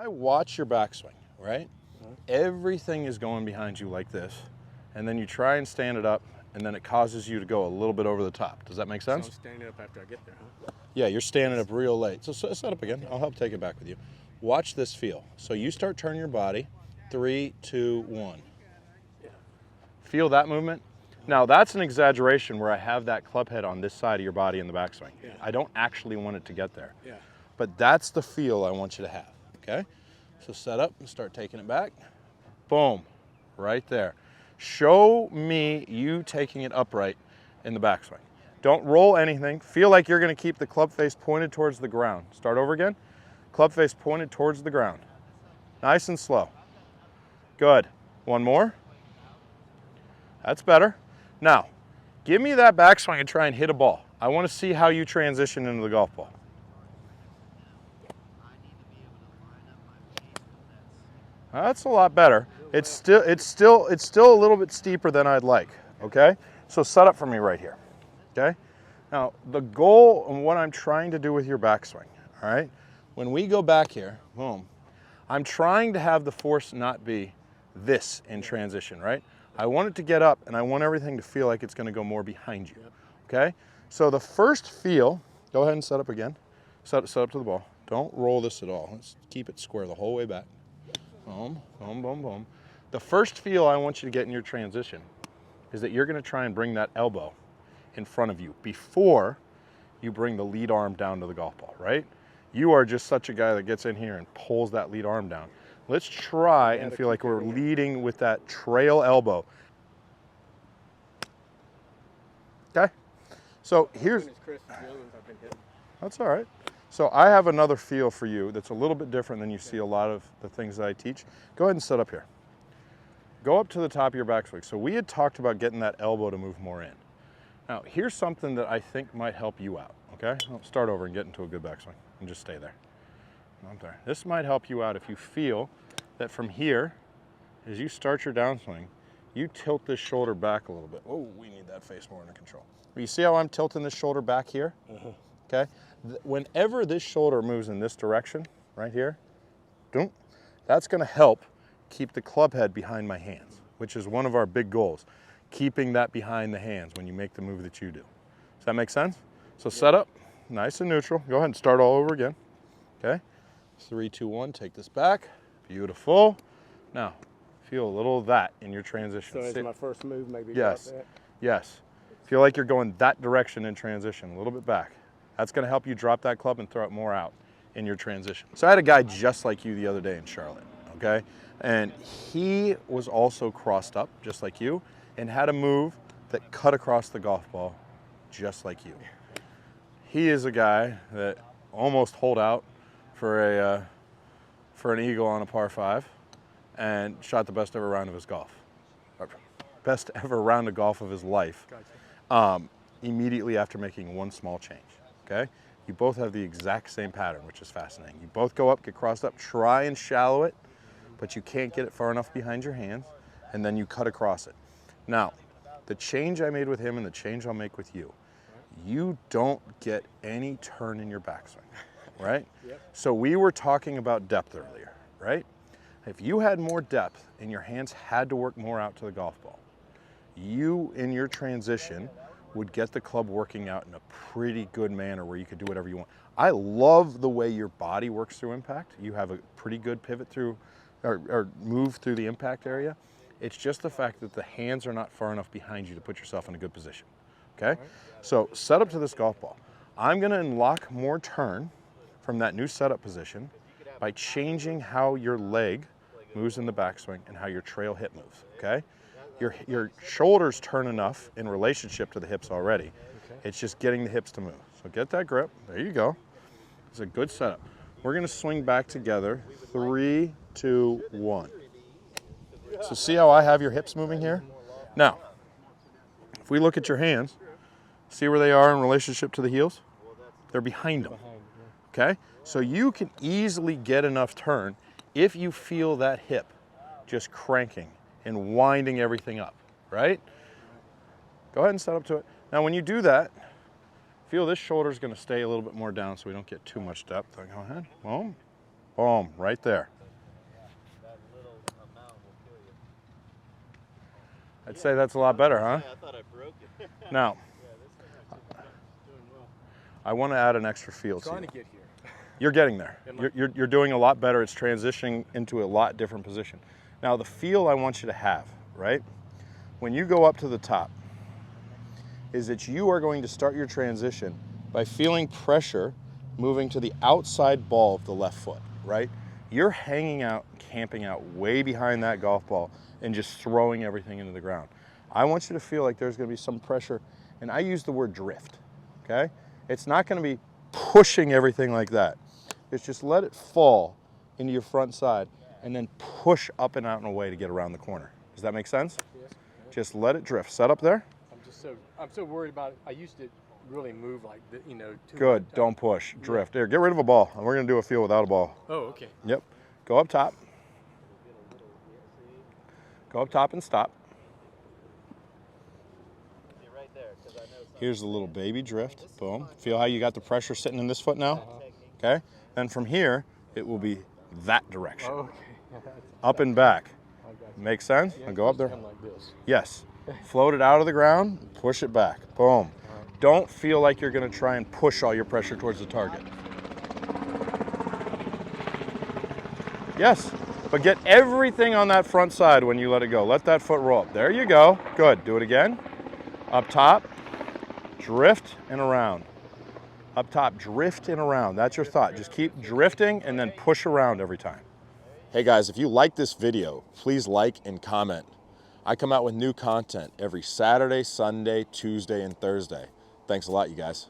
I watch your backswing, right? Everything is going behind you like this, and then you try and stand it up, and then it causes you to go a little bit over the top. Does that make sense? So I'm standing up after I get there, huh? Yeah, you're standing up real late. So set up again. I'll help take it back with you. Watch this feel. So you start turning your body. 3, 2, 1. Yeah. Feel that movement? Now that's an exaggeration where I have that club head on this side of your body in the backswing. Yeah. I don't actually want it to get there. Yeah. But that's the feel I want you to have, okay? So set up and start taking it back. Boom, right there. Show me you taking it upright in the backswing. Don't roll anything. Feel like you're gonna keep the club face pointed towards the ground. Start over again. Club face pointed towards the ground. Nice and slow. Good. One more. That's better. Now, give me that backswing and try and hit a ball. I want to see how you transition into the golf ball. That's a lot better. It's still a little bit steeper than I'd like, okay? So set up for me right here, okay? Now, the goal and what I'm trying to do with your backswing, all right? When we go back here, boom, I'm trying to have the force not be this in transition, right? I want it to get up, and I want everything to feel like it's going to go more behind you, okay? So the first feel, go ahead and set up again. Set up to the ball. Don't roll this at all. Let's keep it square the whole way back. Boom, boom, boom, boom. The first feel I want you to get in your transition is that you're going to try and bring that elbow in front of you before you bring the lead arm down to the golf ball, right? You are just such a guy that gets in here and pulls that lead arm down. Let's try and feel like we're leading with that trail elbow. Okay? So here's... That's all right. So I have another feel for you that's a little bit different than you see a lot of the things that I teach. Go ahead and sit up here. Go up to the top of your backswing. So we had talked about getting that elbow to move more in. Now, here's something that I think might help you out, okay? I'll start over and get into a good backswing and just stay there. Up there. This might help you out if you feel that from here, as you start your downswing, you tilt this shoulder back a little bit. Oh, we need that face more under control. But you see how I'm tilting this shoulder back here? Okay? Whenever this shoulder moves in this direction, right here, that's gonna help keep the club head behind my hands, which is one of our big goals, keeping that behind the hands when you make the move that you do. Does that make sense? So set up, nice and neutral. Go ahead and start all over again, okay? 3, 2, 1, take this back. Beautiful. Now, feel a little of that in your transition. So it's my first move, maybe. Yes, yes. Feel like you're going that direction in transition, a little bit back. That's gonna help you drop that club and throw it more out in your transition. So I had a guy just like you the other day in Charlotte, okay? And he was also crossed up, just like you, and had a move that cut across the golf ball, just like you. He is a guy that almost holed out for an eagle on a par 5 and shot the best ever round of his golf. Best ever round of golf of his life. Immediately after making one small change, okay? You both have the exact same pattern, which is fascinating. You both go up, get crossed up, try and shallow it, but you can't get it far enough behind your hands, and then you cut across it. Now, the change I made with him and the change I'll make with you, you don't get any turn in your backswing, right? So we were talking about depth earlier, right? If you had more depth and your hands had to work more out to the golf ball, you, in your transition, would get the club working out in a pretty good manner where you could do whatever you want. I love the way your body works through impact. You have a pretty good pivot through, or move through the impact area. It's just the fact that the hands are not far enough behind you to put yourself in a good position, okay? So set up to this golf ball. I'm gonna unlock more turn from that new setup position by changing how your leg moves in the backswing and how your trail hip moves, okay? Your shoulders turn enough in relationship to the hips already. It's just getting the hips to move. So get that grip, there you go. It's a good setup. We're gonna swing back together, 3, 2, 1. So see how I have your hips moving here? Now, if we look at your hands, see where they are in relationship to the heels? They're behind them, okay? So you can easily get enough turn if you feel that hip just cranking and winding everything up, right? Go ahead and set up to it. Now when you do that, feel this shoulder's gonna stay a little bit more down so we don't get too much depth. Go ahead, boom, boom, right there. I'd say that's a lot better, huh? Yeah, I thought I broke it. Now, I want to add an extra feel to Trying you. to get here. You're getting there. You're doing a lot better. It's transitioning into a lot different position. Now, the feel I want you to have, right? When you go up to the top, is that you are going to start your transition by feeling pressure moving to the outside ball of the left foot, right? You're hanging out, camping out way behind that golf ball and just throwing everything into the ground. I want you to feel like there's going to be some pressure, and I use the word drift, okay? It's not going to be pushing everything like that. It's just let it fall into your front side and then push up and out and away to get around the corner. Does that make sense? Yes. Just let it drift. Set up there. I'm so worried about it. I used to really move like the, you know. Good. Don't push. Drift. Here, get rid of a ball. And we're going to do a feel without a ball. Oh, okay. Yep. Go up top. Go up top and stop. Right there, 'cause I know Here's the little baby drift. Boom. Feel how you got the pressure sitting in this foot now? Okay. Then from here, it will be that direction. Oh, okay. Up and back. I got you. Make sense? Yeah, Now go up there. come like this. Yes. Float it out of the ground, push it back. Boom. Don't feel like you're going to try and push all your pressure towards the target. Yes, but get everything on that front side when you let it go. Let that foot roll up. There you go. Good. Do it again. Up top, drift and around. Up top, drift and around. That's your thought. Just keep drifting and then push around every time. Hey guys, if you like this video, please like and comment. I come out with new content every Saturday, Sunday, Tuesday, and Thursday. Thanks a lot, you guys.